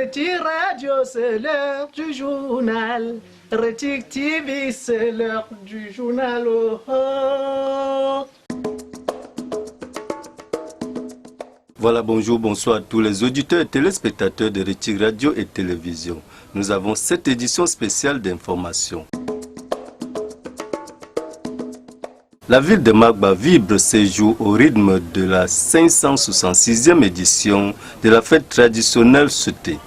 Retire Radio, c'est l'heure du journal. Retire TV, c'est l'heure du journal. Oh, oh. Voilà, bonjour, bonsoir à tous les auditeurs et téléspectateurs de Retire Radio et Télévision. Nous avons cette édition spéciale d'information. La ville de Magba vibre ces jours au rythme de la 566e édition de la fête traditionnelle Souté.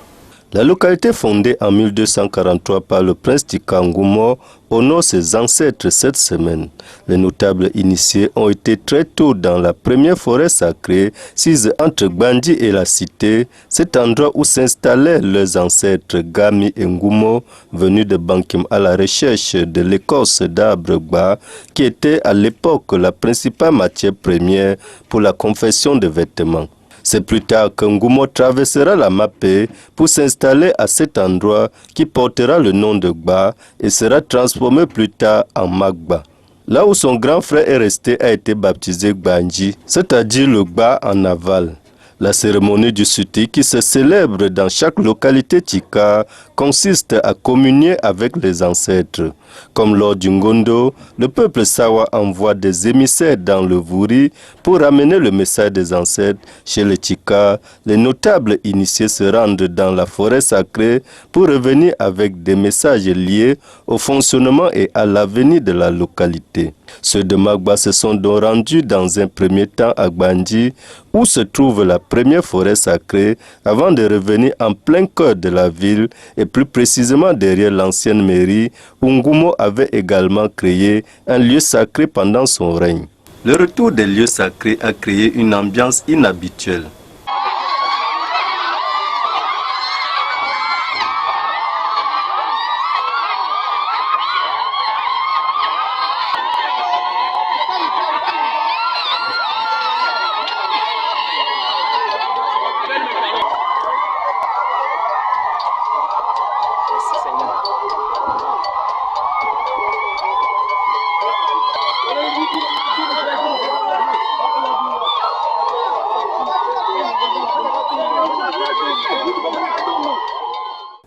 La localité fondée en 1243 par le prince Tikangumo honore ses ancêtres cette semaine. Les notables initiés ont été très tôt dans la première forêt sacrée, sise entre Gbandi et la cité, cet endroit où s'installaient leurs ancêtres Gami et Ngumo, venus de Bankim à la recherche de l'écorce d'arbre Gba, qui était à l'époque la principale matière première pour la confection de vêtements. C'est plus tard que Ngumo traversera la Mapé pour s'installer à cet endroit qui portera le nom de Gba et sera transformé plus tard en Magba. Là où son grand frère est resté a été baptisé Gbanji, c'est-à-dire le Gba en aval. La cérémonie du Suti qui se célèbre dans chaque localité Tika consiste à communier avec les ancêtres. Comme lors du Ngondo, le peuple Sawa envoie des émissaires dans le Vouri pour ramener le message des ancêtres. Chez les Tika, les notables initiés se rendent dans la forêt sacrée pour revenir avec des messages liés au fonctionnement et à l'avenir de la localité. Ceux de Magba se sont donc rendus dans un premier temps à Gbandi, où se trouve la première forêt sacrée, avant de revenir en plein cœur de la ville et plus précisément derrière l'ancienne mairie, où Ngumo avait également créé un lieu sacré pendant son règne. Le retour des lieux sacrés a créé une ambiance inhabituelle.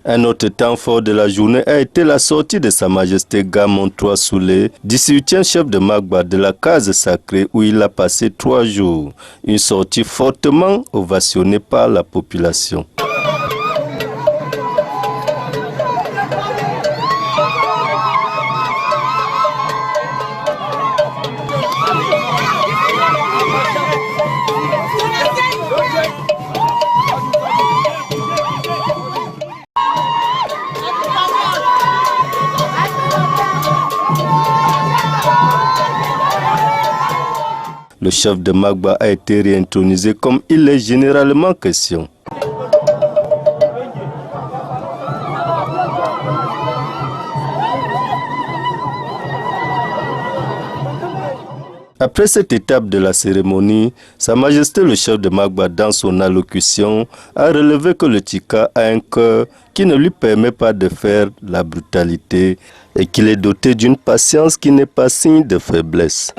Un autre temps fort de la journée a été la sortie de Sa Majesté Gamon III Soulé, 18e chef de Magba de la case sacrée où il a passé 3 jours. Une sortie fortement ovationnée par la population. Le chef de Magba a été réintronisé comme il est généralement question. Après cette étape de la cérémonie, Sa Majesté le chef de Magba dans son allocution a relevé que le Tika a un cœur qui ne lui permet pas de faire la brutalité et qu'il est doté d'une patience qui n'est pas signe de faiblesse.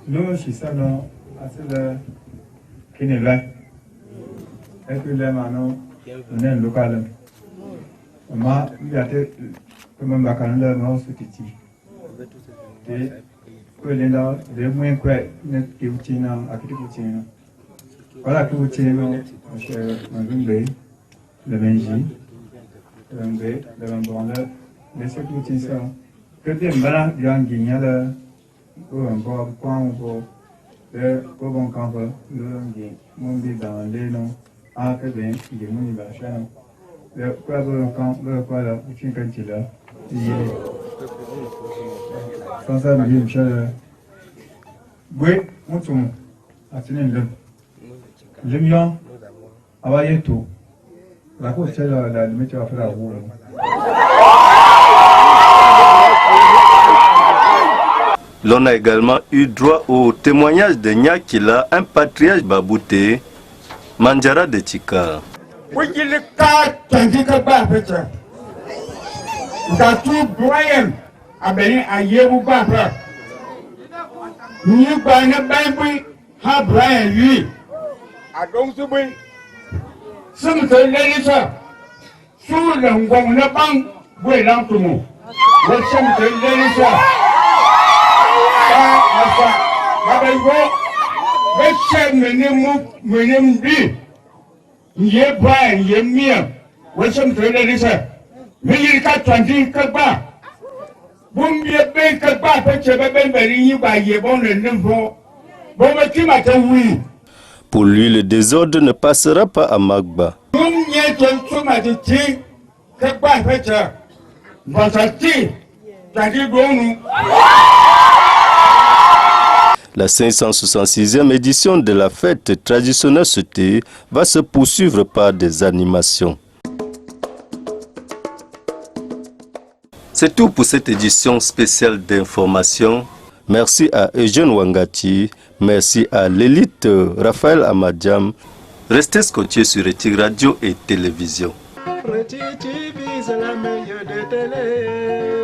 Nous, chez ça, non, c'est le Kénéva. Est-ce que les manos, on est un local? Moi, il y a des comme un baccalauréat, moi, c'est petit. Et que les gens, les moins quoi, n'est que vous tiens, à qui vous tiens. Voilà que vous tiens, monsieur Mandumbe, le Benji, le Mbe, le Mbonda, les ceux qui vous tiennent ça. Que des malades, il y a un guignol, ou un bon coin, ou le bon camp, le mon dit dans les noms, ah, que bien, il est mon chaîne. quoi là, tu quand tu là, sans ça, mais je oui, on se met à tenir le mion, avoir tout. La course, la limite va faire la roue. L'on a également eu droit au témoignage de Nyakila, un patriarche babouté, Mandjara de Chika. Oui, il est cas tandis que bas peut-être. Dans tout Brian, à Bénin, à Yébou Baba. Ni Bana Bambi, ha Brian, lui. À donc ce bruit. Some de l'Élisa. Sous le Ngong Nabang, oui, l'entourement. Le somme de l'Élisa. Pour lui, le désordre ne passera pas à Magba. La 566e édition de la fête traditionnelle Soté va se poursuivre par des animations. C'est tout pour cette édition spéciale d'information. Merci à Eugène Wangati, merci à l'élite Raphaël Amadjam. Restez scotchés sur Retig Radio et Télévision. Retig TV, c'est la meilleure des télé.